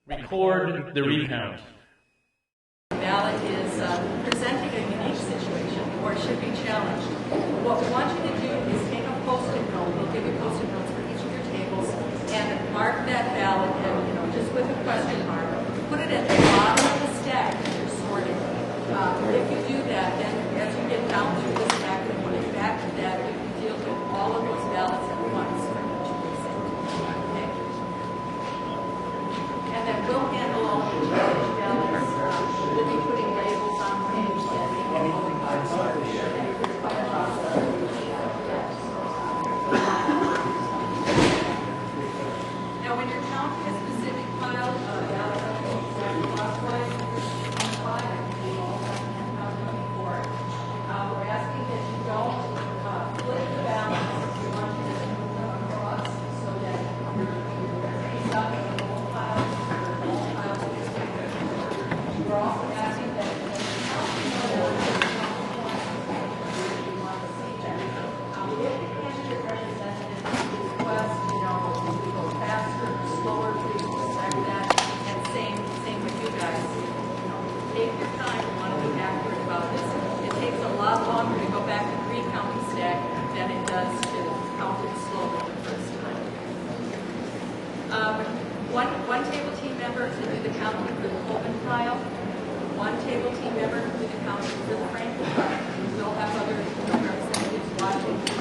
Record the recount. Ballot is presenting a unique situation or should be challenged. What we want you to do is take a post-it note. We'll give you post-it notes for each of your tables and mark that ballot, and, just with a question mark. Put it at the bottom of the stack that you're sorting. If you do that, then as you get down through the stack and put it back to that, you can deal with all of those ballots at once for each precinct. Okay? And then we'll handle all the challenge ballots. We'll be putting labels on page that they can vote Now, when you're counting a specific pile of ballots, clockwise, you all have to hand out before. We're asking that you don't flip the ballots. We want you to move them across so that you're stuck in the whole pile. We're also asking that you count the ballots. You want to see that. If the candidate representative requests, we go faster, slower, please respect that. And same with you guys. Take your time. We want to be accurate about this. It takes a lot longer to go back to the recounting stack than it does to count it slowly the first time. One table team member to do the counting for the open file. One table team member to do the counting for the Franklin file. We'll have other representatives watching. So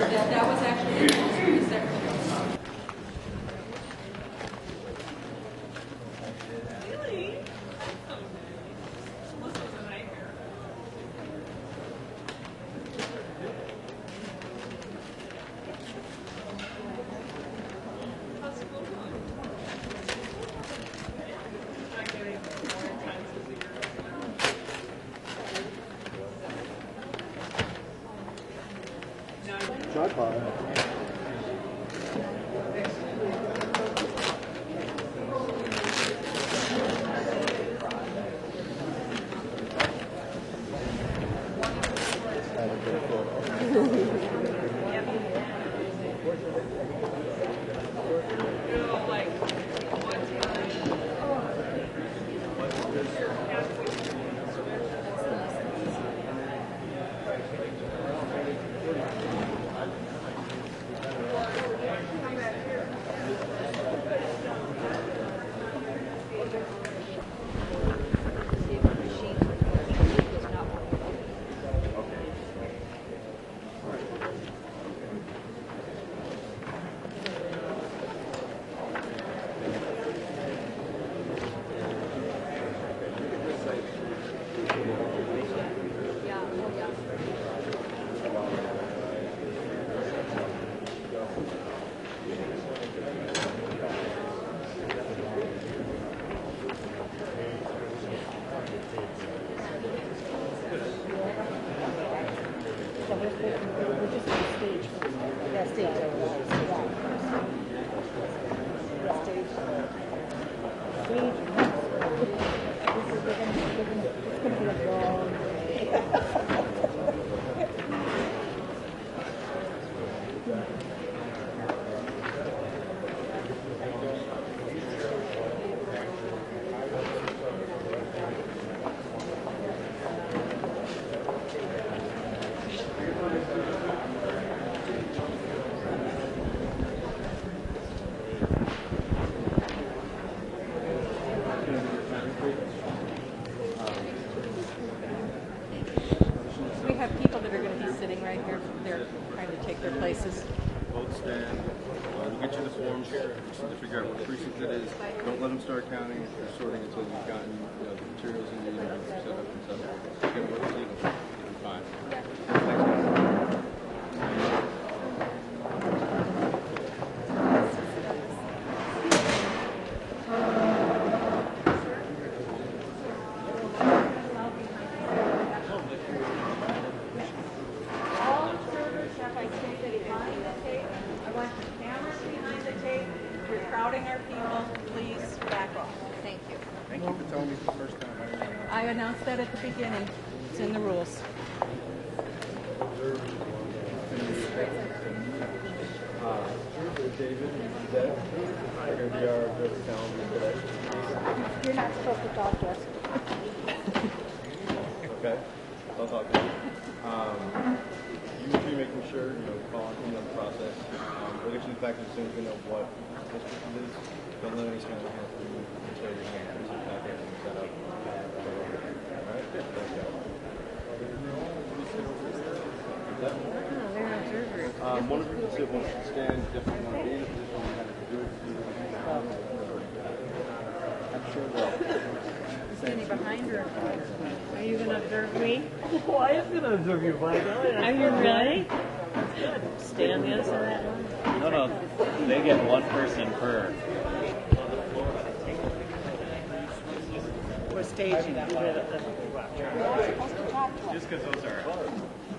that was actually a post for the secretary. Tripod. We have people that are going to be sitting right here. They're trying to take their places. Vote stand. We'll get you the forms to figure out what precinct it is. Don't let them start counting or sorting until you've gotten the materials you need set up and stuff. Get what you need. You'll be fine. Thanks, guys. We're crowding our people. Please back off. Thank you. Thank you for telling me the first time. I announced that at the beginning. It's in the rules. David and Deb are going to be our calendar today. not supposed to talk to us. Okay, I'll talk to you. You be making sure, following the process. We'll get you the package as soon as we know what district it is. Don't let any kind of happen until you're going to the package and set up. Alright, thanks guys. One of you can sit, one can stand, if you want to be in a position you have to do it. I'm sure they'll. Standing behind her. Are you going to observe me? Oh, I am going to observe you, by the way. Are you really? Stay on the other side of that one? No, they get one person per. We're staging. Just because those are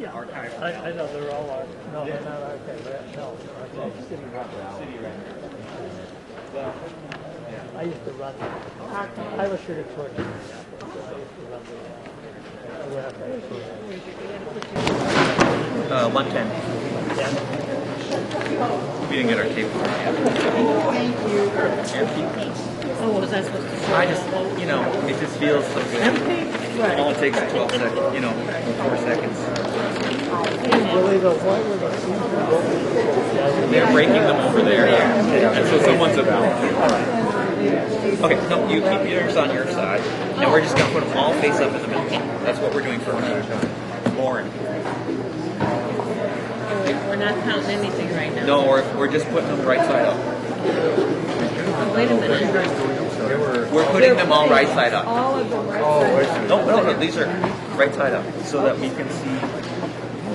archived. I know they're all archived. No, they're not archived. No, archived. City record. Well, I used to run. I was sure to torture. I used to run the 110. Yeah. We didn't get our tape card yet. Empty. Oh, what was I supposed to say? I just, it just feels so good. Empty? It only takes 12 seconds, 4 seconds. Really, though, why were the They're breaking them over there. And so someone's Okay, no, you keep yours on your side. And we're just going to put them all face up in the middle. That's what we're doing for Lauren. We're not counting anything right now. No, we're just putting them right side up. Oh, wait a minute. We're putting them all right side up. All of them right side up. No, these are right side up so that we can see.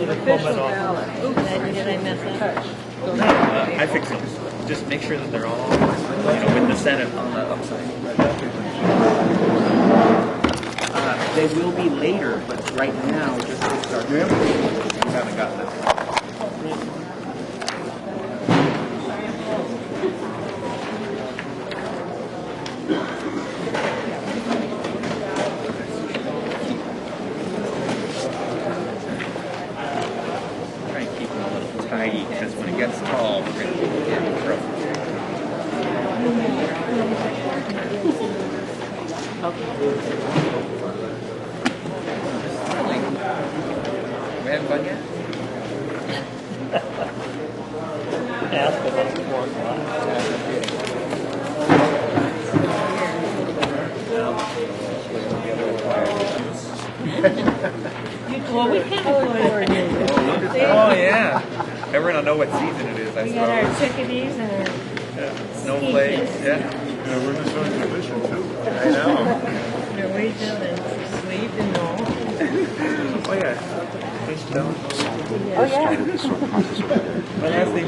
Official ballot. Oops, did I mess up? I fix them. Just make sure that they're all, with the Senate on the upside. They will be later, but right now, just to start. You haven't gotten that. Try and keep them a little tidy, because when it gets tall, we're going to get in trouble. We haven't fun yet? ask about the fourth Well, we can't avoid our neighbors. Oh, yeah. Everyone will know what season it is, I We got our suppose. chickadees and our Snowflakes, yeah. Yeah, we're just on tradition too. I know. Norwegian and sleep and all. Oh, yeah. Fish down. Oh, yeah. But as they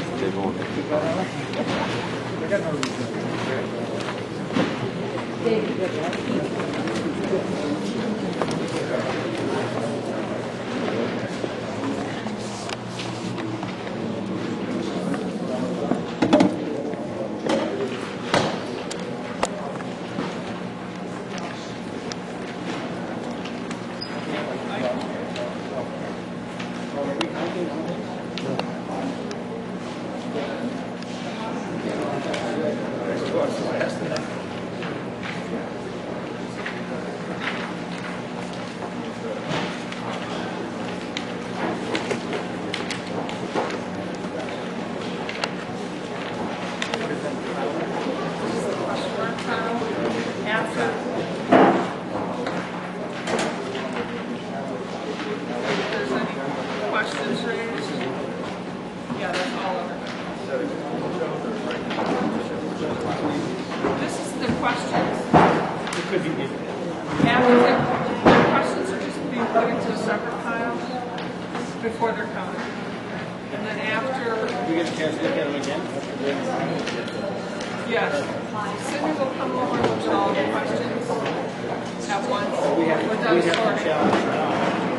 Questions raised? Yeah, that's all of it. This is the questions. It could be After the questions are just being put into a separate pile before they're counted. And then after, we get a chance to look at them again. yes, Cindy will come over and look at all the questions at once. We're done sorting.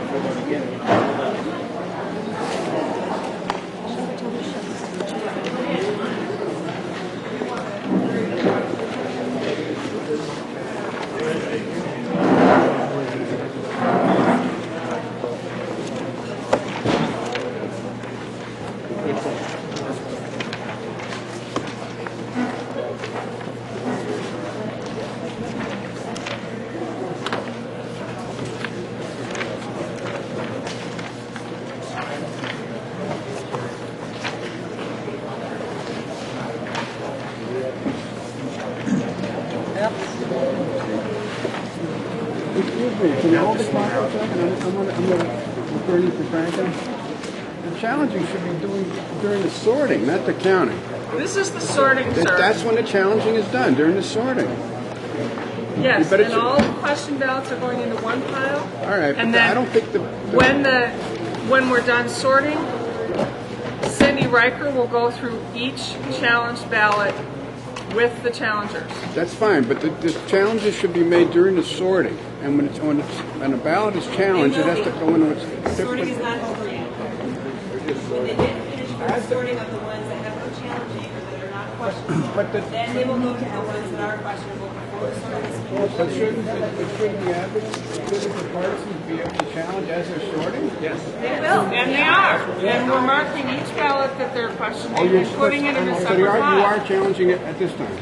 Excuse me, can you hold the clock for a second? I'm going to refer you to Franklin. The challenging should be during the sorting, not the counting. This is the sorting, sir. That's when the challenging is done, during the sorting. Yes, But and it's- all the question ballots are going into one pile. All right, And but then I don't think when we're done sorting, Cindy Riker will go through each challenged ballot with the challengers. that's fine, but the challenges should be made during the sorting. And when a ballot is challenged, it has to go into its... Sorting is not over yet. When they get finished with the sorting of the ones that have no challenging or that are not questionable, then they will go to the ones that are questionable before the sorting is finished. But shouldn't the advocates, shouldn't the partisans be able to challenge as they're sorting? Yes. They will, and they are. And we're marking each ballot that they're questioning and putting it in a So separate you file. are challenging it at this time? I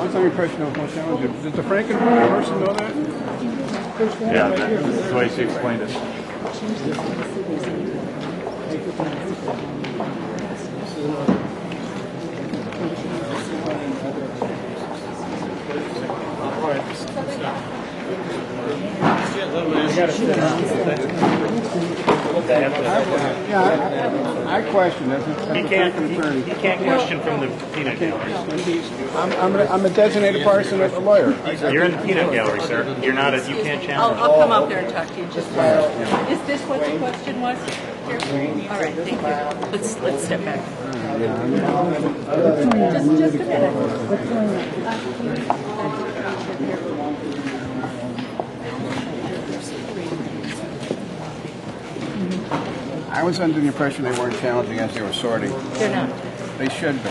was under the impression there was no challenge. Does the Franklin person know that? Yeah, that's the way she explained it. Yeah, I question it. He can't question from the peanut gallery. I'm a designated partisan of a lawyer. You're in the peanut gallery, sir. You're not. You can't challenge. I'll come up there and talk to you just a minute. Is this what the question was? Here? All right, thank you. Let's step back. Just a minute. I was under the impression they weren't challenging as they were sorting. They're not. They should be.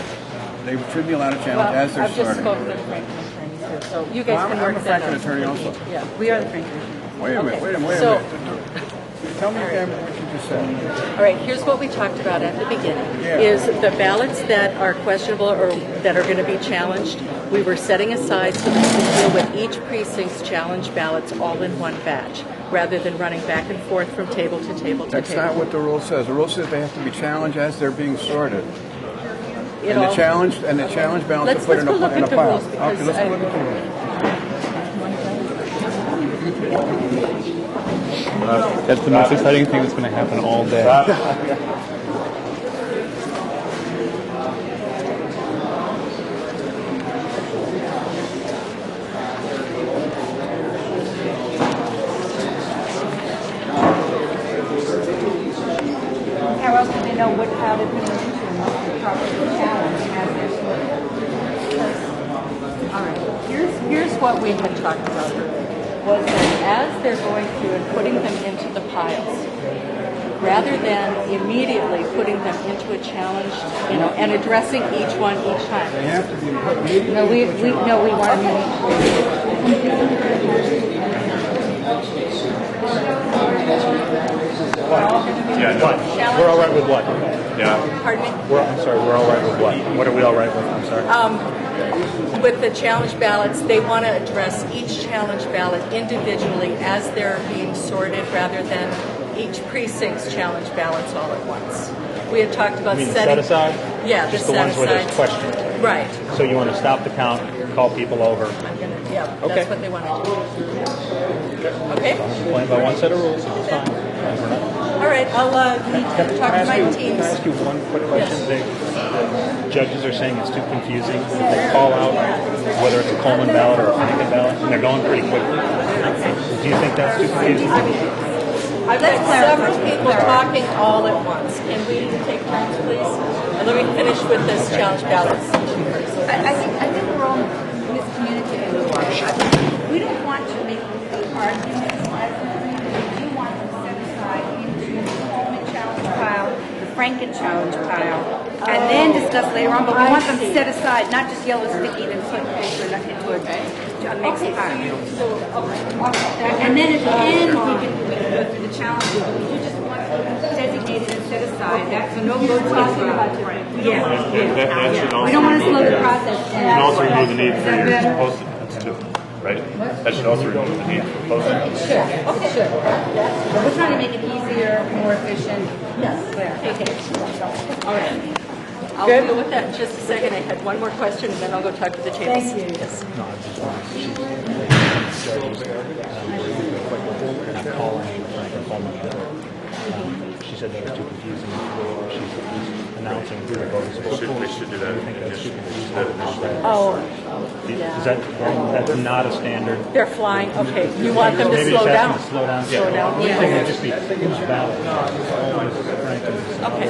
They should be allowed to challenge as they're I've just sorting. spoken to the Franklin attorney too, so you guys can work I'm a that Franklin out. attorney also. Yeah, we are the Franklin attorney. Wait a minute, Okay. wait a minute. So- Tell me again what you just said. All right, here's what we talked about at the beginning, Yeah. is the ballots that are questionable or that are going to be challenged, we were setting aside so that we could deal with each precinct's challenge ballots all in one batch, rather than running back and forth from table to table to That's table. not what the rule says. The rule says they have to be challenged as they're being sorted. It And the all- challenge ballots Let's are put in go a look at the pile. rules, Okay, because let's go I- look at the rules. That's the most exciting thing that's going to happen all day. How else do they know what how to properly challenge as they're sorting? All right, here's what we had talked about earlier, was that as they're going through and putting them into the piles, rather than immediately putting them into a challenge, and addressing each one each time. They have to be put immediately. No, we want them Yeah, what? We're all right with what? Yeah. Pardon me? I'm sorry. We're all right with what? What are we all right with? I'm sorry. With the challenge ballots, they want to address each challenge ballot individually as they're being sorted, rather than each precinct's challenge ballots all at once. We had talked about You mean the setting... set aside? Yeah, Just the the ones where there's set-aside. questions. Right. So you want to stop the count, call people over. Yeah, Okay. that's what they want to do. Okay? Playing by one set of rules. It's fine. All right, I'll need to talk to my teams. Can I ask you one quick question? The judges are saying it's too confusing. If they call out whether it's a Coleman ballot or a Franken ballot, and they're going pretty quickly. Do you think that's too confusing? I've got several people talking all at once. Can we take turns, please? And let me finish with this challenge ballots. I think we're all miscommunicating. We don't want to make arguments as we do want them set aside into the Coleman challenge pile, the Franken challenge pile, and then discuss later on. But we want them set aside, not just yellow sticky and put paper into a mixed pile. And then at the end, we can go through the challenges. We do just want designated and set aside. That's so no votes talking about different. Yeah. That should also We don't want to slow the remove- process It can also down. remove the need for Is that your better? posted minutes too, right? That should also remove the need for posted minutes. Sure. Okay. Sure. We're trying to make it easier, more efficient. Yes. Clear. Okay. All right. I'll Good. deal with that in just a second. I had one more question, and then I'll go talk to the tables. Thank you. Yes. No, I just want to, I'm calling Frank Coleman. She said that was too confusing. She's announcing who the vote is supposed to be. We should do that. I think that's too confusing. Oh, Is that's not a standard? they're flying. Okay, you want them to Maybe slow just down? ask them to slow down. Slow down. I Yeah. think it'd just be who's valid. Okay.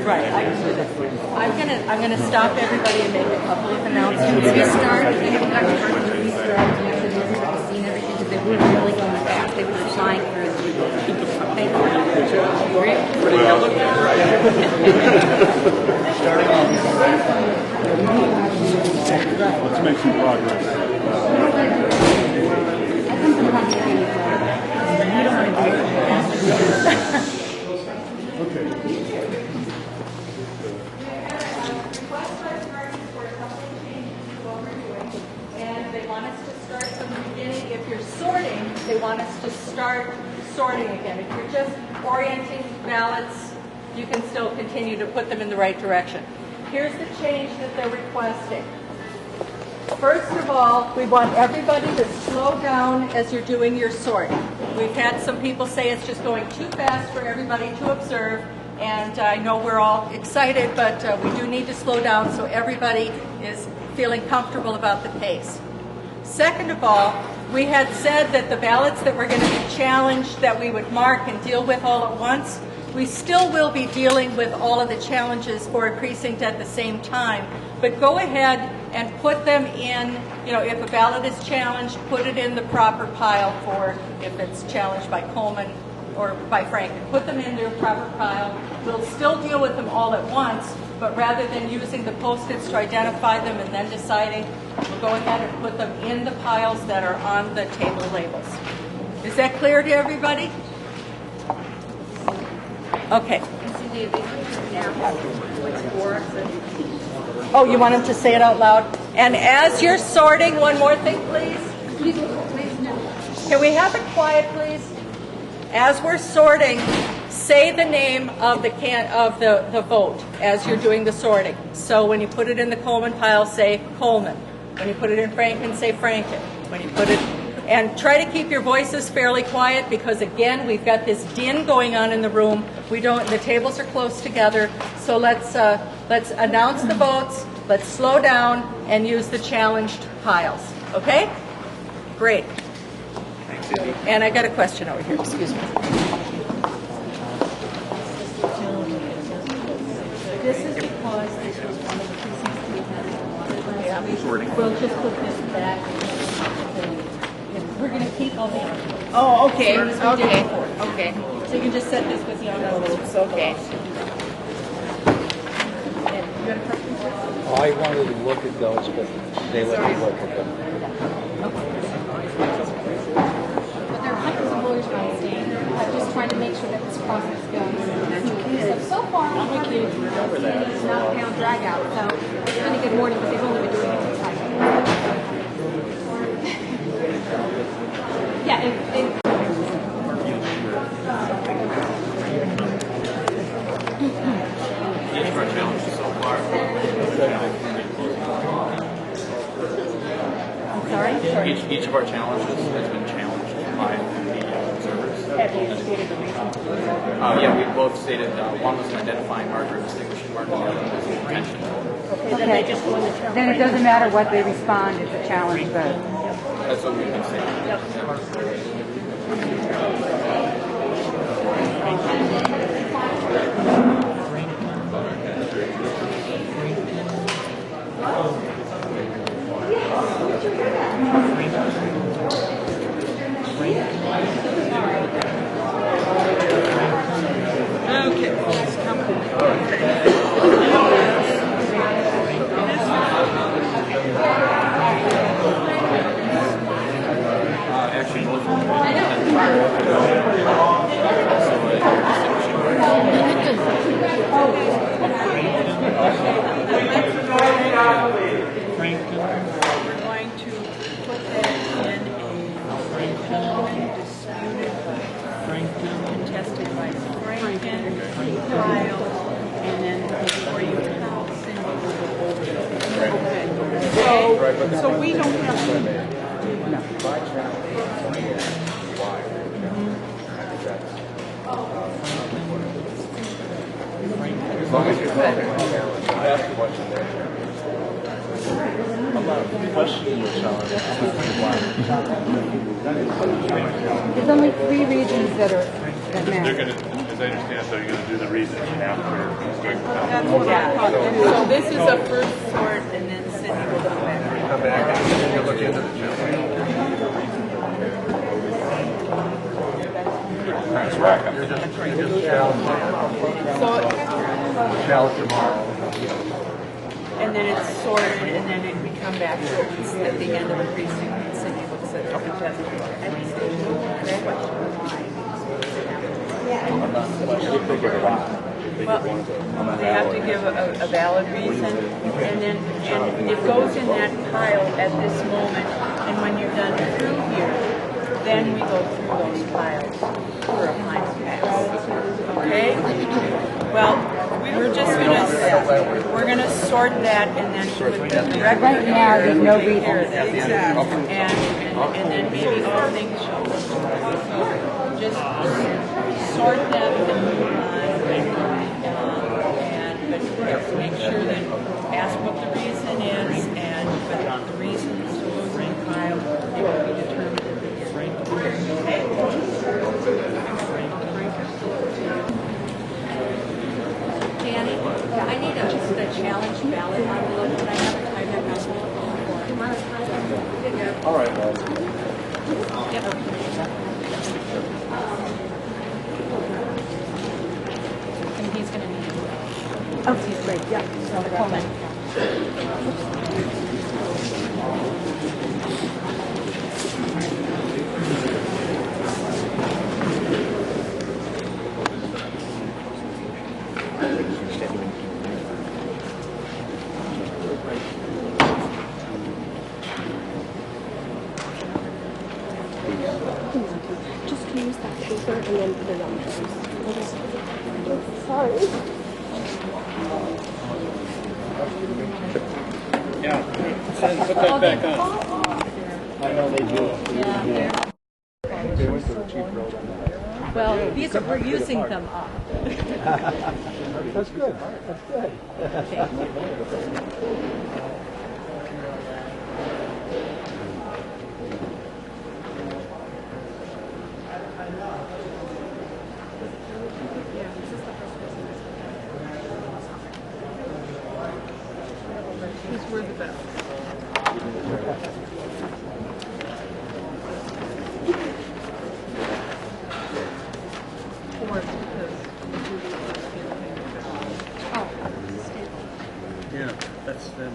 Right, I can do that. I'm gonna stop everybody and make a couple of announcements. Restart, and we got to restart, and everybody's seen everything, because they were really going fast, they were flying through. Thank you. Great. Let's make some progress. And they want us to start from the beginning. If you're sorting, they want us to start sorting again. If you're just orienting ballots, you can still continue to put them in the right direction. Here's the change that they're requesting. First of all, we want everybody to slow down as you're doing your sorting. We've had some people say it's just going too fast for everybody to observe, and I know we're all excited, but we do need to slow down so everybody is feeling comfortable about the pace. Second of all, we had said that the ballots that were going to be challenged that we would mark and deal with all at once, we still will be dealing with all of the challenges for a precinct at the same time. But go ahead and put them in, if a ballot is challenged, put it in the proper pile for if it's challenged by Coleman or by Franklin. Put them in their proper pile. We'll still deal with them all at once, but rather than using the Post-its to identify them and then deciding, we'll go ahead and put them in the piles that are on the table labels. Is that clear to everybody? Okay. Oh, you want them to say it out loud? And as you're sorting, one more thing, please. Can we have it quiet, please? As we're sorting, say the name of the vote as you're doing the sorting. So when you put it in the Coleman pile, say Coleman. When you put it in Franklin, say Franklin. When you put it, and try to keep your voices fairly quiet, because again, we've got this din going on in the room. The tables are close together. So let's announce the votes. Let's slow down and use the challenged piles. Okay? Great. Thanks, Izzy. And I got a question over here. Excuse me. This is because this was one of the precincts we had. Sorting. We'll just put this back. We're going to keep all the envelopes. Oh, okay, Same as we did okay, before. okay. So you can just set this with the envelopes. Okay. And you got a question? I wanted to look at those, but they let me look at them. But there are hundreds of lawyers around state. I'm just trying to make sure that this process goes smoothly. So far, I'm working it's not a pound drag out. So it's been a good morning, but they've only been doing it for 5 minutes. Yeah, and Each of our challenges so far. I'm sorry? Each of our challenges has been challenged by the observers. Have you stated the reason? Yeah, we both stated one was an identifying marker, a distinguishing marker, the other was intention. Okay, then they just go in the challenge. Then it doesn't matter what they respond, it's a challenge vote. That's what we've been saying. Actually, both of them. We're going to put that in So we don't have to. As long as you're not ask a question there. I'm not questioning your challenge. There's only 3 regions that matter. They're gonna, as I understand, so you're gonna do the research after. That's what I thought. And so this is a first sort, and then Cindy will come back. Come back and then you look into the challenge. So, Challenge tomorrow. and then it's sorted, and then we come back to it at the end of the precinct, and Cindy looks at it and just every station. Well, they have to give a valid reason, and then it goes in that pile at this moment, and when you're done through here, then we go through those piles for a final pass. Okay? Well, we're just gonna sort that, and then with the direct Right now, there's no take care of reason. that. And then maybe all things show. So just sort them and move on. But make sure that ask what the reason is, and but the reason is to lose in pile, it will be determined at the end. Okay? Danny, I need a challenge ballot envelope. Can I have a type envelope? All right, well. And he's going to need it. Oh, he's great, yeah. So the Coleman. Just use that paper and then put it on there. Sorry. Yeah, put that back on. I know they do. Yeah. They went to a cheap road on that. Well, these are, we're using them up. That's good. That's good. Who's worth the best? Fourth, because Yeah, that's them.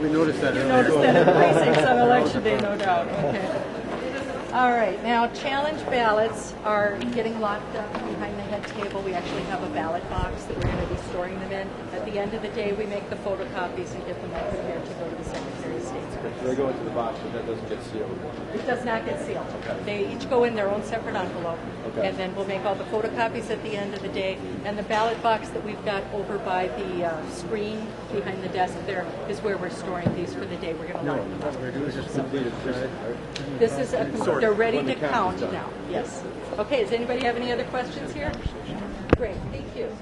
We noticed that earlier. Notice that in precincts on election day, no doubt. Okay. All right, now challenge ballots are getting locked up behind the head table. We actually have a ballot box that we're going to be storing them in. At the end of the day, we make the photocopies and get them all prepared to go to the Secretary of State's office. They go into the box, but that doesn't get sealed. It does not get sealed. They each go in their own separate envelope, and then we'll make all the photocopies at the end of the day. And the ballot box that we've got over by the screen behind the desk there is where we're storing these for the day. We're going to lock them up. We're just completed. This is they're ready to count now. Yes. Okay. Does anybody have any other questions here? Great. Thank you.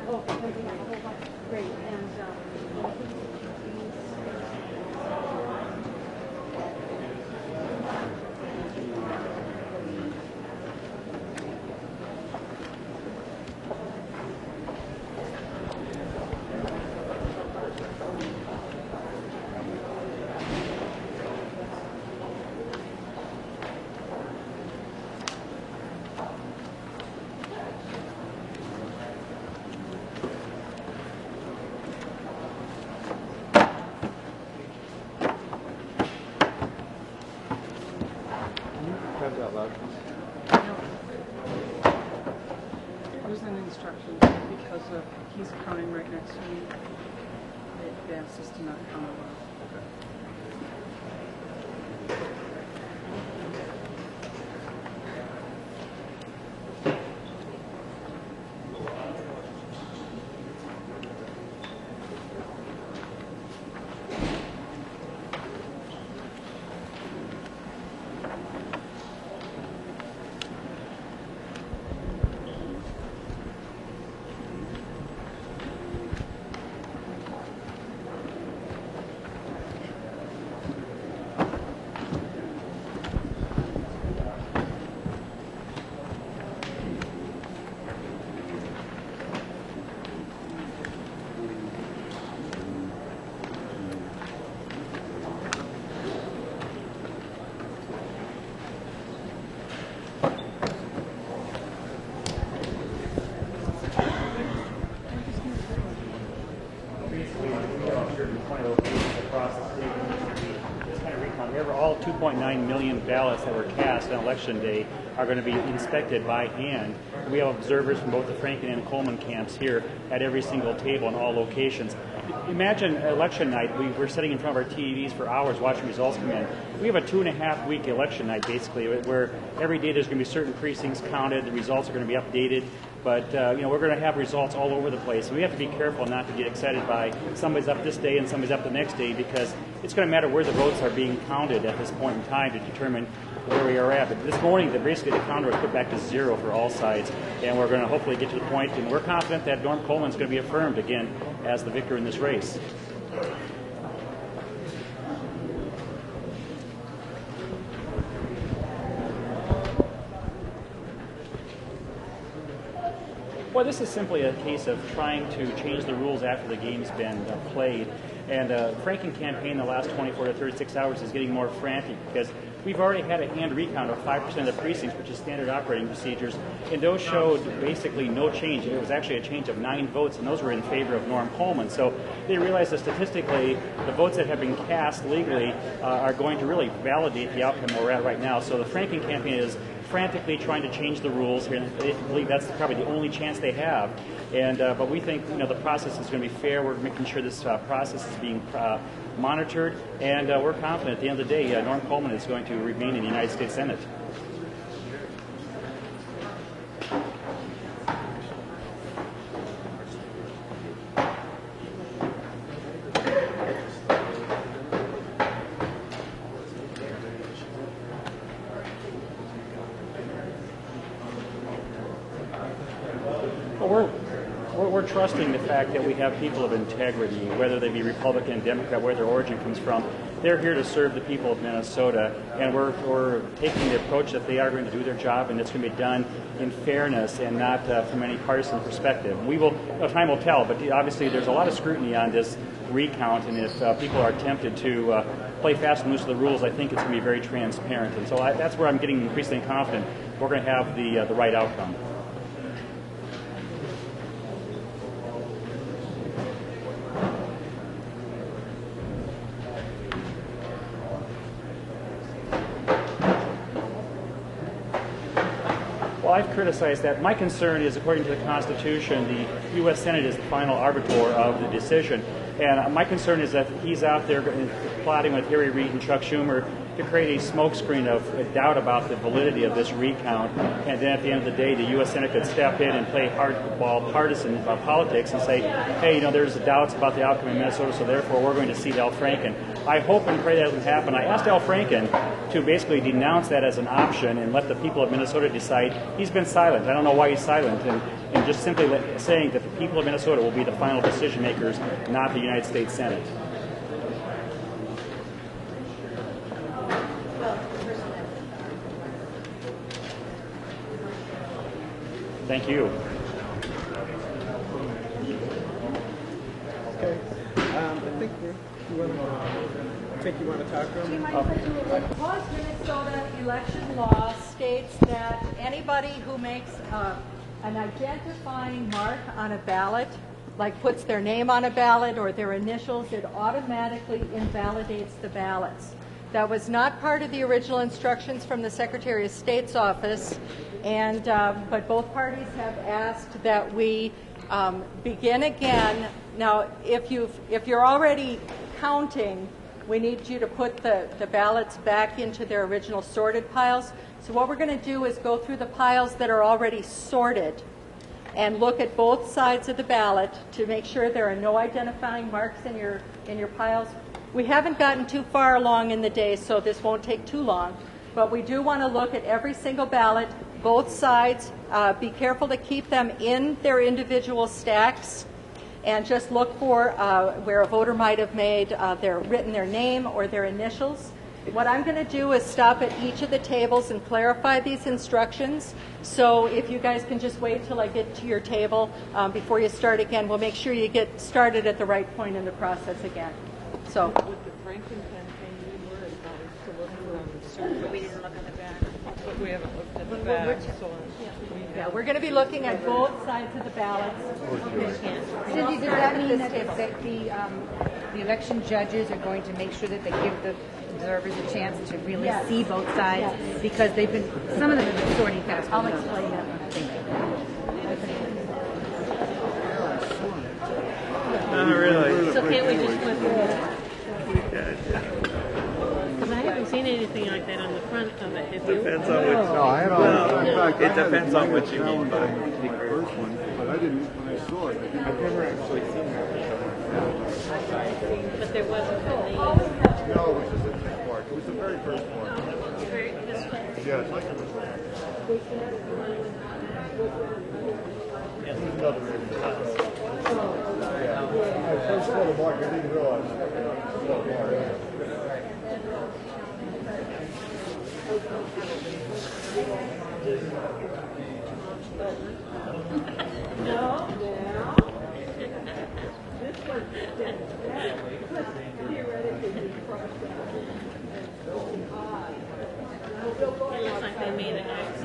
Oh, great. And there's an instruction because he's counting right next to me. They asked us to not count alone. 2.9 million ballots that were cast on Election Day are going to be inspected by hand. We have observers from both the Franklin and Coleman camps here at every single table in all locations. Imagine election night, we're sitting in front of our TVs for hours watching results come in. We have a 2.5-week election night, basically, where every day there's going to be certain precincts counted, the results are going to be updated, but we're going to have results all over the place. So we have to be careful not to get excited by somebody's up this day and somebody's up the next day, because it's going to matter where the votes are being counted at this point in time to determine where we are at. But this morning, basically the counter was put back to 0 for all sides, and we're going to hopefully get to the point, and we're confident that Norm Coleman's going to be affirmed again as the victor in this race. Well, this is simply a case of trying to change the rules after the game's been played. And Franken campaign the last 24 to 36 hours is getting more frantic because we've already had a hand recount of 5% of the precincts, which is standard operating procedures, and those showed basically no change. It was actually a change of 9 votes, and those were in favor of Norm Coleman. So they realized that statistically, the votes that have been cast legally are going to really validate the outcome where we're at right now. So the Franken campaign is frantically trying to change the rules here, and they believe that's probably the only chance they have. And but we think the process is going to be fair. We're making sure this process is being monitored, and we're confident at the end of the day, Norm Coleman is going to remain in the United States Senate. We're trusting the fact that we have people of integrity, whether they be Republican, Democrat, where their origin comes from. They're here to serve the people of Minnesota, and we're taking the approach that they are going to do their job, and it's going to be done in fairness and not from any partisan perspective. Time will tell, but obviously there's a lot of scrutiny on this recount, and if people are tempted to play fast and loose with the rules, I think it's going to be very transparent. And so that's where I'm getting increasingly confident we're going to have the right outcome. I've criticized that. My concern is, according to the Constitution, the U.S. Senate is the final arbiter of the decision. And my concern is that he's out there plotting with Harry Reid and Chuck Schumer to create a smokescreen of doubt about the validity of this recount. And then at the end of the day, the U.S. Senate could step in and play hardball partisan politics and say, hey, there's doubts about the outcome in Minnesota, so therefore we're going to seat Al Franken. I hope and pray that doesn't happen. I asked Al Franken to basically denounce that as an option and let the people of Minnesota decide. He's been silent. I don't know why he's silent. And just simply saying that the people of Minnesota will be the final decision makers, not the United States Senate. Thank you. Okay. I think you want to talk to him? Because Minnesota election law states that anybody who makes an identifying mark on a ballot, like puts their name on a ballot or their initials, it automatically invalidates the ballots. That was not part of the original instructions from the Secretary of State's office, and but both parties have asked that we begin again. Now, if you're already counting, we need you to put the ballots back into their original sorted piles. So what we're going to do is go through the piles that are already sorted and look at both sides of the ballot to make sure there are no identifying marks in your piles. We haven't gotten too far along in the day, so this won't take too long. But we do want to look at every single ballot, both sides. Be careful to keep them in their individual stacks, and just look for where a voter might have made written their name or their initials. What I'm going to do is stop at each of the tables and clarify these instructions. So if you guys can just wait till I get to your table before you start again, we'll make sure you get started at the right point in the process again. So. With the Franken campaign, we were advised to look for service. But we didn't look on the back. We haven't looked at the back, so. Yeah, we're going to be looking at both sides of the ballots. Cindy, does that mean that the election judges are going to make sure that they give the observers a chance to really see both sides? Yes. Because some of them have been sorting past. I'll explain that. Thank you. Not really. So can't we just flip it? Because I haven't seen anything like that on the front of it. Have you? Depends on which. No, I haven't. It depends on what you mean by. The first one, but I didn't, when I saw it, I've never actually seen that. But there wasn't any. No, it was just a tick mark. It was the very first one. Yes. I first saw the mark, I didn't realize. It looks like they made an accident.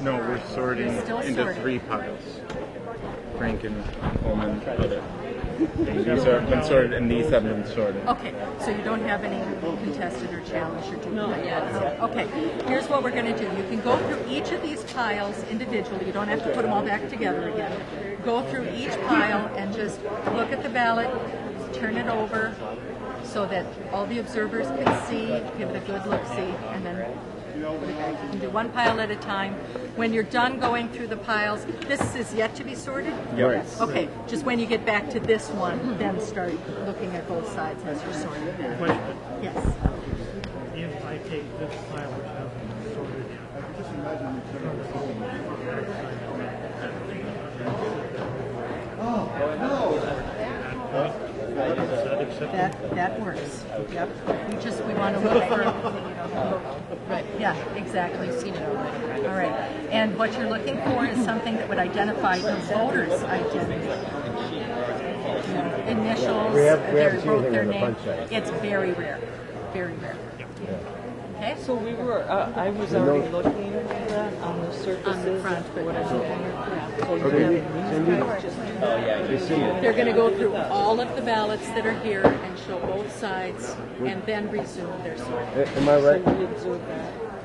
No, we're sorting into 3 piles. Franken, Coleman, other. And these have been sorted, and these haven't been sorted. Okay, so you don't have any contested or challenged or duplicate yet. Okay, here's what we're going to do. You can go through each of these piles individually. You don't have to put them all back together again. Go through each pile and just look at the ballot, turn it over so that all the observers can see, give it a good look-see, and then put it back. You can do one pile at a time. When you're done going through the piles, this is yet to be sorted? Yes. Okay, just when you get back to this one, then start looking at both sides as you're sorting it. Question. Yes. If I take this pile which hasn't sorted, just imagine that works. Yep. We want to look for. Right. Yeah. Exactly. Seen it already. All right. And what you're looking for is something that would identify the voter's identity. Initials. We haven't seen both anything their on the name. front side. It's very rare. Very rare. Okay. So we were, I was already looking at that on the surfaces. On the front, but they're going to go through all of the ballots that are here and show both sides, and then resume their sorting. Am I right?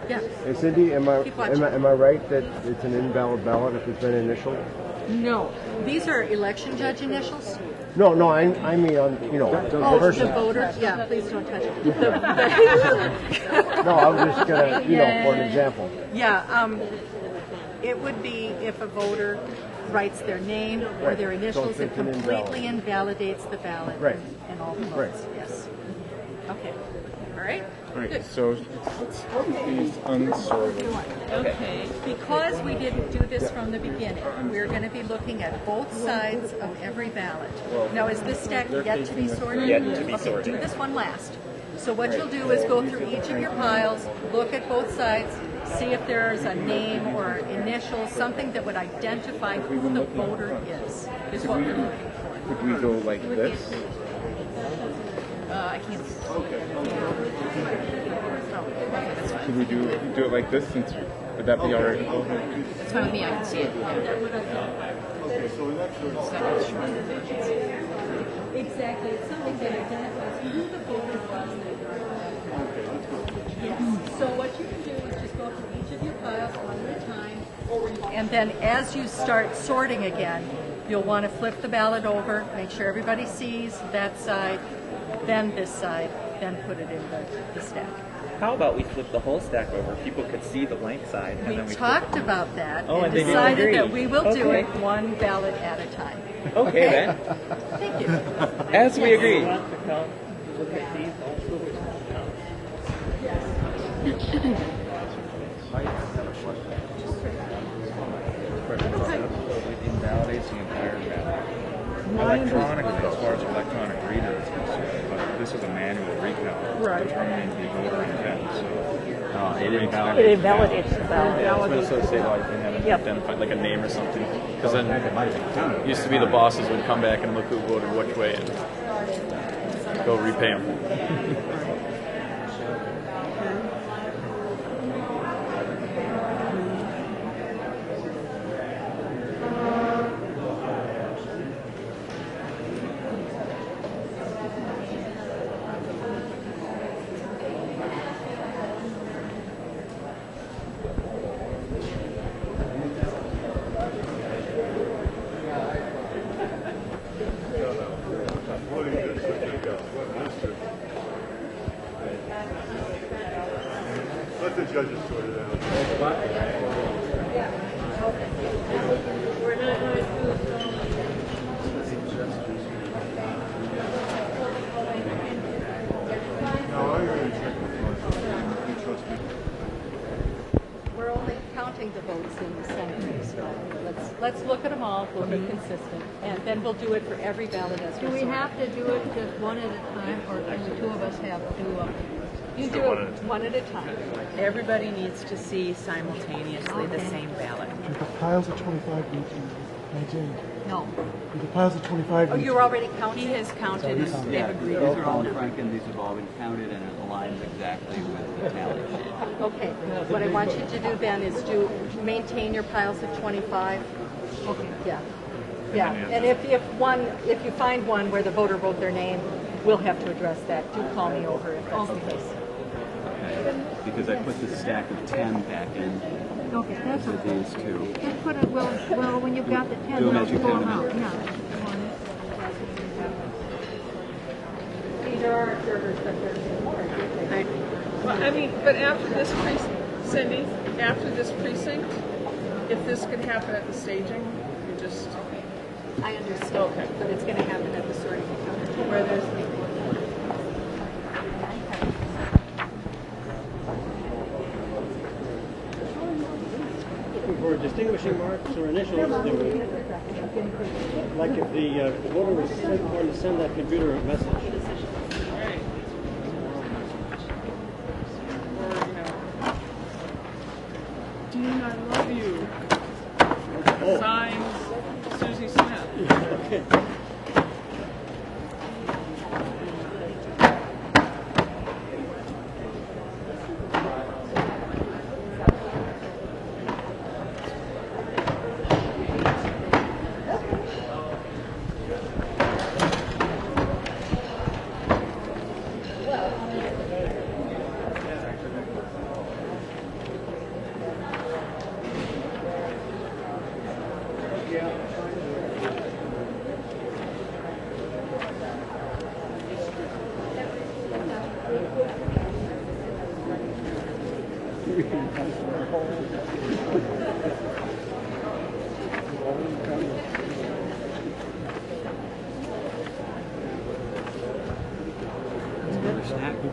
Yeah. Hey, Cindy, am I Keep watching. am I right that it's an invalid ballot if it's been initialed? No, these are election judge initials. No, I mean on the person. The voter. Yeah, please don't touch it. No, I was just gonna for an example. Yeah, it would be if a voter writes their name or their initials, it completely invalidates the ballot and all the votes. Yes. Okay. All right? All right, Good. so let's keep these unsorted. Okay. Because we didn't do this from the beginning, we're going to be looking at both sides of every ballot. Now, is this stack yet to be sorted? Yet to be Okay, sorted. do this one last. So what you'll do is go through each of your piles, look at both sides, see if there's a name or initial, something that would identify who the voter is what we're looking for. Could we go like this? I can't. Could we do it like this? Since would that be all right? It's fine with me. I can see it. Exactly. It's something that identifies who the voter was. Yes. So what you can do is just go through each of your piles one at a time, and then as you start sorting again, you'll want to flip the ballot over, make sure everybody sees that side, then this side, then put it in the stack. How about we flip the whole stack over? People could see the blank side. And then We we talked about that Oh, and and they didn't decided agree. that we will do Okay. it one ballot at a time. Okay, then. Thank you. As we agreed. It invalidates the entire ballot. Electronically, as far as electronic reader is concerned, but this is a manual recount determining the voter intent. So It invalidates the ballot. I was going to sort of say, well, you can have it identified like a name or something. Because then it used to be the bosses would come back and look who voted which way and go repay them. Let the judges sort it out. We're not going to No, I'm going to check the you trust me. We're only counting the votes in the Senate, so let's look at them all, we'll be consistent, and then we'll do it for every ballot as Do we we sort. have to do it just one at a time, or can the two of us have two? You do it one at a time. Everybody needs to see simultaneously the same ballot. Do the piles of 25 need to be maintained? No. Do the piles of 25 Oh, need you're already counting? He has counted and they've Yeah, agreed. these are all Franken, these have all been counted and it aligns exactly with the tally sheet. Okay, what I want you to do then is maintain your piles of 25. Okay. Yeah. Yeah, and if you find one where the voter wrote their name, we'll have to address that. Do call me over if that's the case. Okay. Because I put the stack of 10 back in Okay, that's with okay. these two. Just put it, well, when you've got the 10, Do them then as you pull count them them out. in. Yeah. These are our observers, but there's more. Well, I mean, but after this precinct, Cindy, after this precinct, if this could happen at the staging, you just... I understand, okay. But it's going to happen at the sorting account where there's looking for distinguishing marks or initials that would, like if the voter was wanting to send that computer a message. Dean, I love you. Oh. Signed, Susie Smith. Okay.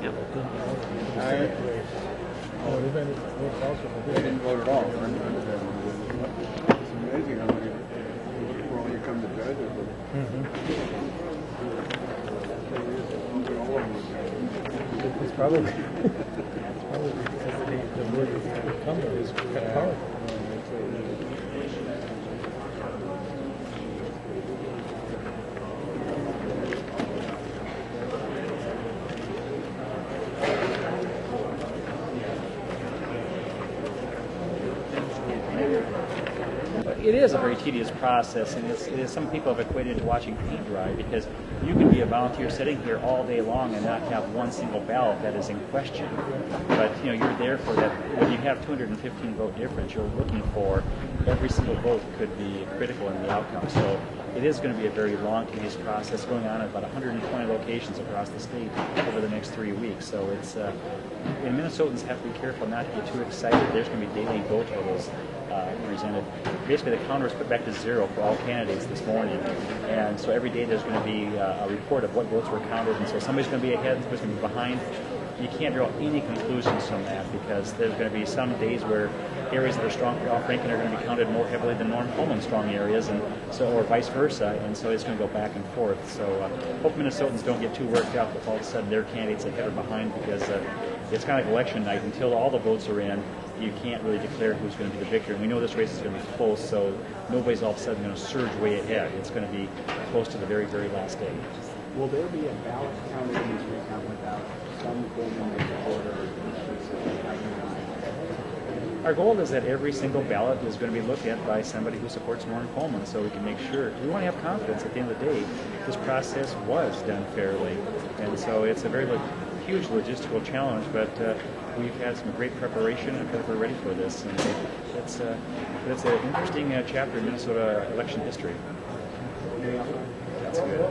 Yep. They didn't vote at all. It's amazing how many for all you come to judges. It's probably because the word incumbent is powerful. It is a very tedious process, and some people have equated it to watching paint dry, because you can be a volunteer sitting here all day long and not have one single ballot that is in question. But you're there for that. When you have 215 vote difference, you're looking for every single vote could be critical in the outcome. So it is going to be a very long, tedious process going on at about 120 locations across the state over the next 3 weeks. So it's and Minnesotans have to be careful not to get too excited. There's going to be daily vote totals presented. Basically, the counter was put back to 0 for all candidates this morning, and so every day there's going to be a report of what votes were counted, and so somebody's going to be ahead, somebody's going to be behind. You can't draw any conclusions from that, because there's going to be some days where areas that are strong for Al Franken are going to be counted more heavily than Norm Coleman strong areas, and so, or vice versa, and so it's going to go back and forth. So hope Minnesotans don't get too worked up if all of a sudden their candidates ahead or behind, because it's kind of like election night. Until all the votes are in, you can't really declare who's going to be the victor. And we know this race is going to be close, so nobody's all of a sudden going to surge way ahead. It's going to be close to the very, very last day. Will there be a ballot counted in this recount without some form of order? Our goal is that every single ballot is going to be looked at by somebody who supports Norm Coleman, so we can make sure. We want to have confidence at the end of the day this process was done fairly. And so it's a very huge logistical challenge, but we've had some great preparation, and I feel like we're ready for this. And it's an interesting chapter in Minnesota election history. That's good.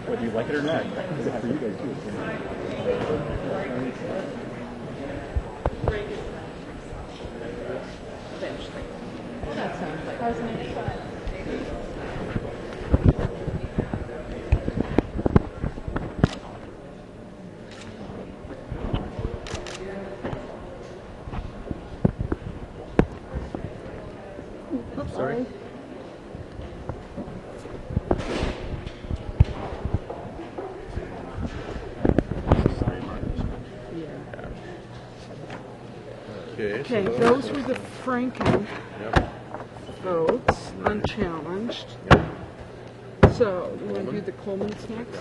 Whether you like it or not. For you guys too. That sounds like ours. Oops, sorry. Okay, those were the Franken votes, unchallenged. So, you want to do the Coleman's next?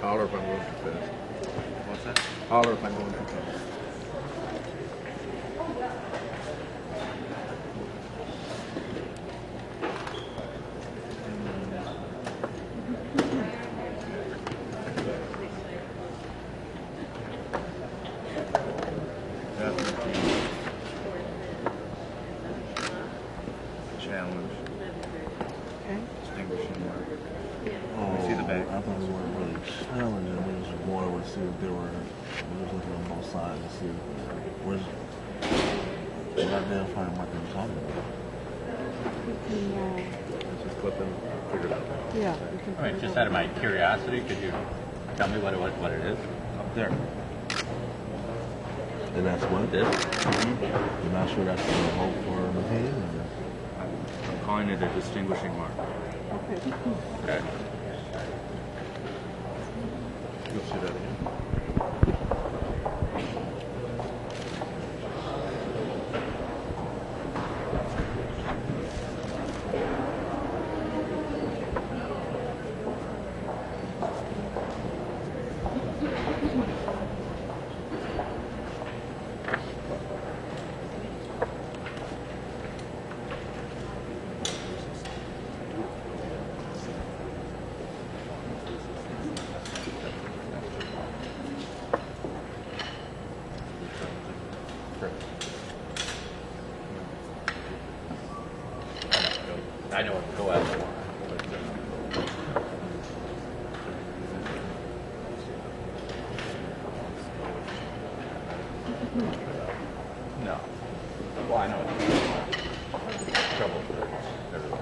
Holler if I'm going too fast. What's that? Holler if I'm going too fast. Challenge. Okay. Distinguishing mark. Oh, See the back? I thought we weren't really challenging. We just wanted to see if there were. We was looking on both sides to see where's the goddamn fire market we're talking about. Just flip and figure it out. Yeah. I mean, just out of my curiosity, could you tell me what it is? Up there. And that's what? This? You're not sure that's the vote for McCain? I'm calling it a distinguishing mark. Okay. You'll see that again. I know it would go out a lot, but no. Well, I know it's trouble for everyone.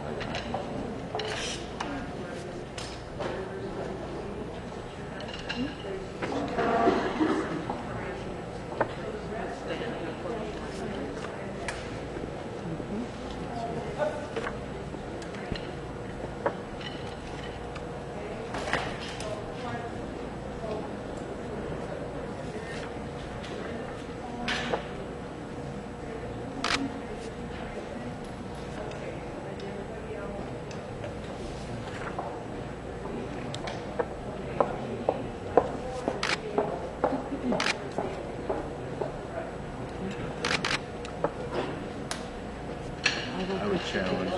I would challenge.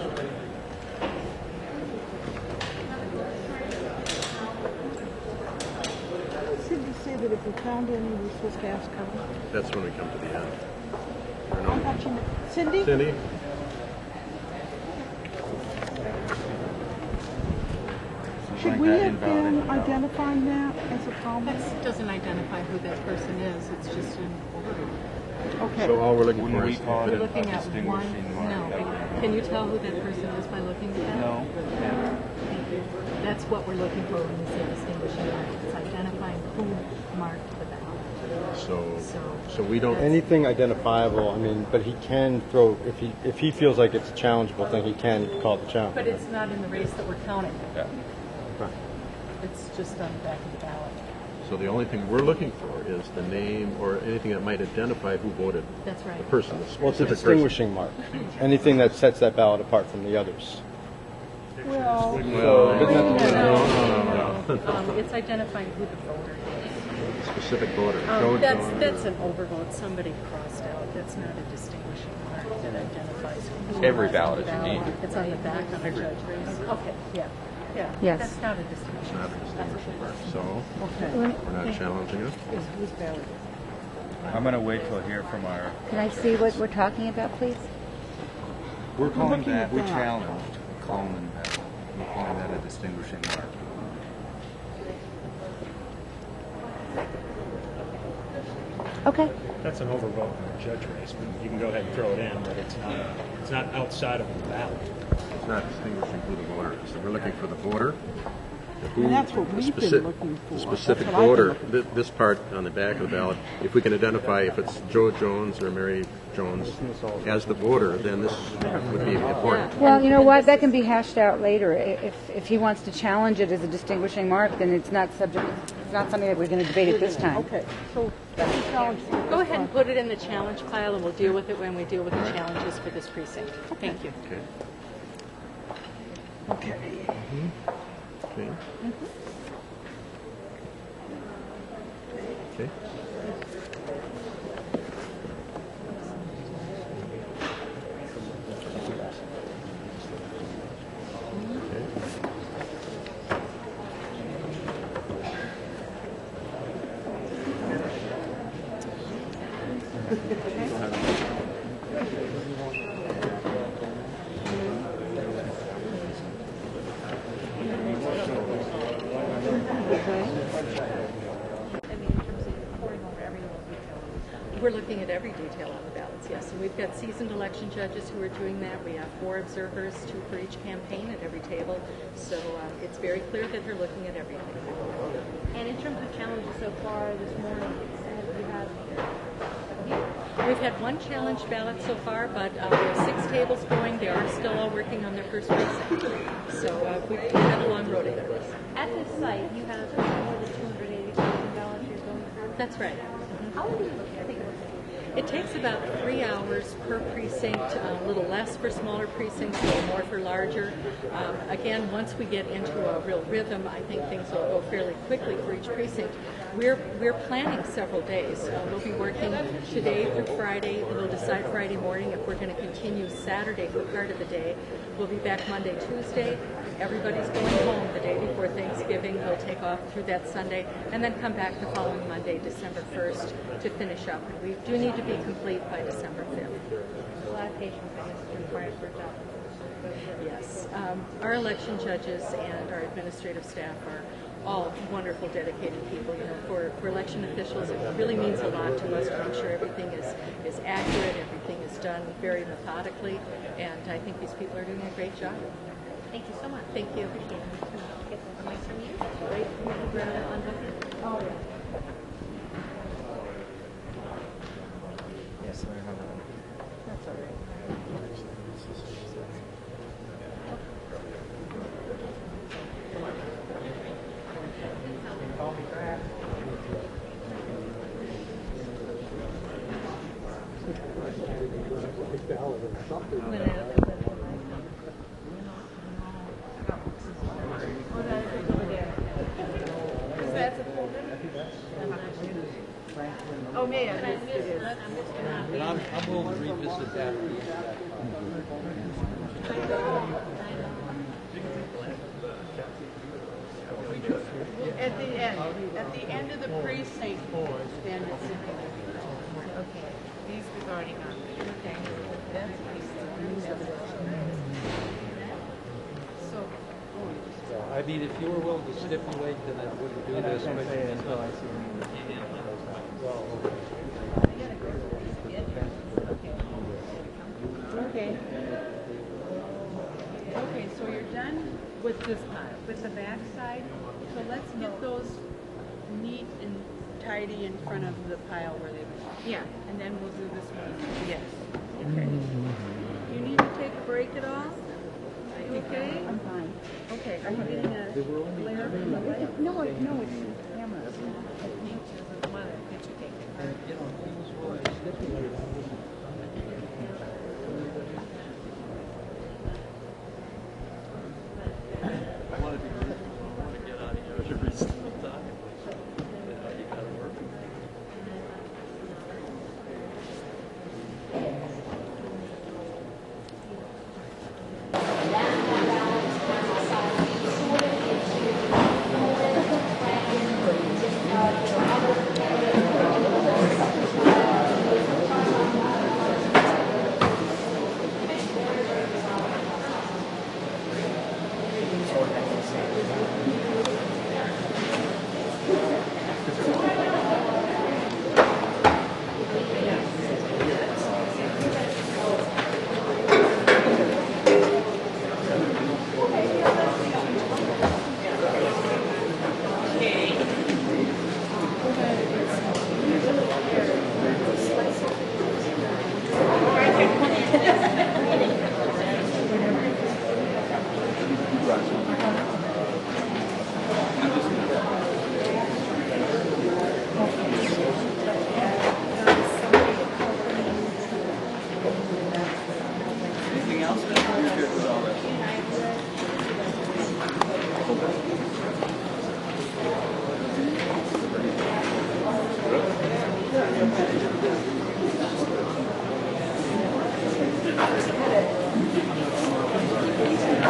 Did you say that if we found any, we're supposed to ask her? That's when we come to the end. I thought you meant Cindy? Cindy? Should we have been identifying that as a problem? That doesn't identify who that person is, it's just an overview. Okay. So all we're looking Wouldn't for we is call We're it looking a at one, distinguishing mark? no. Can you tell who that person is by looking at that? No. That's what we're looking for when we say distinguishing mark. It's identifying who marked the ballot. so we don't. Anything identifiable, I mean, but he can throw, if he feels like it's a challengeable thing, he can call it the challenge. But it's not in the race that we're counting. Yeah. Right. It's just on the back of the ballot. So the only thing we're looking for is the name or anything that might identify who voted. That's right. The person, the Well, it's a specific distinguishing mark. Anything that sets that ballot apart from the others. Well, No. It's identifying who the voter is. Specific voter. That's an overvote. Somebody crossed out. That's not a distinguishing mark that identifies who. Every ballot is ballot. unique. It's on the back on the judge race. Okay, yeah. Yeah. Yes. That's not a distinguishing Not mark. a distinguishing mark. So okay. we're not challenging it. Whose ballot is I'm going to wait till I hear from our. Can I see what we're talking about, please? We're calling looking that, at we that. challenged Coleman ballot. We're calling that a distinguishing mark. Okay. That's an overvote in the judge race, but you can go ahead and throw it in, but it's not outside of the ballot. It's not distinguishing who the voter is. So we're looking for the voter. Who, And that's what we've been specific, looking for. The specific That's what I've voter, been looking this part on the back of the ballot, if we can identify if it's Joe Jones or Mary Jones as the voter, then this would be important. Well, you know what? That can be hashed out later. If he wants to challenge it as a distinguishing mark, then it's not subject. It's not something that we're going to debate at this time. Okay, so that's a challenge. Go ahead and put it in the challenge pile, and we'll deal with it when we deal with the challenges for this precinct. Thank you. Okay. Okay. Okay. We're looking at every detail on the ballots, yes. And we've got seasoned election judges who are doing that. We have 4 observers, 2 for each campaign at every table. So it's very clear that they're looking at everything. And in terms of challenges so far this morning, have you had? We've had 1 challenged ballot so far, but we have 6 tables going. They are still all working on their first precinct. So we've had a long road ahead of us. At this site, you have more than 280,000 ballots you're going through? That's right. How long do you look at it? It takes about 3 hours per precinct, a little less for smaller precincts, a little more for larger. Again, once we get into a real rhythm, I think things will go fairly quickly for each precinct. We're planning several days. We'll be working today through Friday. We'll decide Friday morning if we're going to continue Saturday for part of the day. We'll be back Monday, Tuesday. Everybody's going home the day before Thanksgiving. We'll take off through that Sunday and then come back the following Monday, December 1st, to finish up. And we do need to be complete by December 5th. A lot of patience, I guess, is required for a job. Yes. Our election judges and our administrative staff are all wonderful, dedicated people. You know, for election officials, it really means a lot to us to make sure everything is accurate, everything is done very methodically, and I think these people are doing a great job. Thank you so much. Thank you. Get the mic from you. Great. Oh, yeah. Yes, I remember that. That's all right. Oh, man. And I'm willing to revisit that. At the end of the precinct, then it's okay. These we've already gone. Okay. So, I mean, if you were willing to stipulate, then I wouldn't do this. But until I see. Okay. Okay, so you're done with this pile, with the back side. So let's get those neat and tidy in front of the pile where they belong. Yeah. And then we'll do this one. Yes. Okay. You need to take a break at all? Are you okay? I'm fine. Okay, are you getting a glare from the light? No, it's the camera.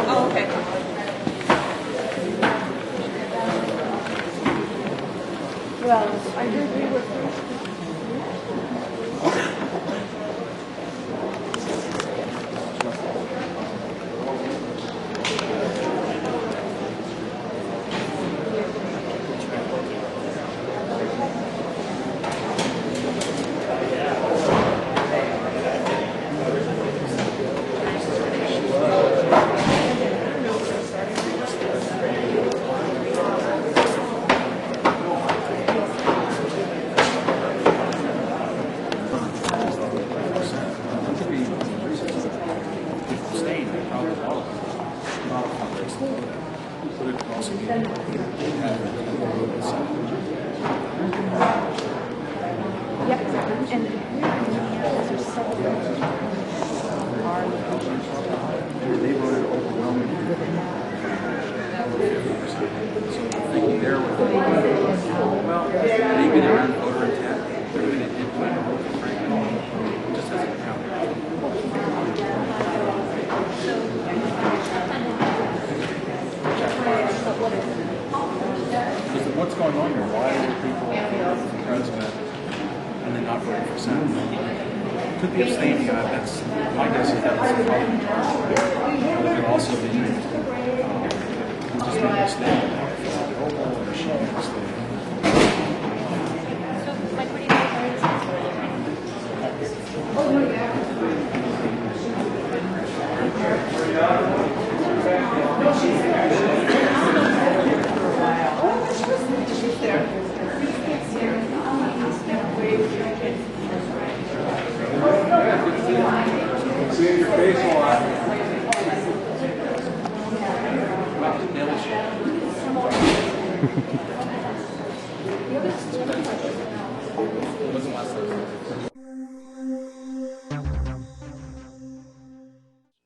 Oh, okay. Well, I heard you were first. What's going on here? Why are people voting for president and then not voting for senator? Could be abstaining. That's my guess is that it's probably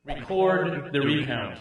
Record the recount.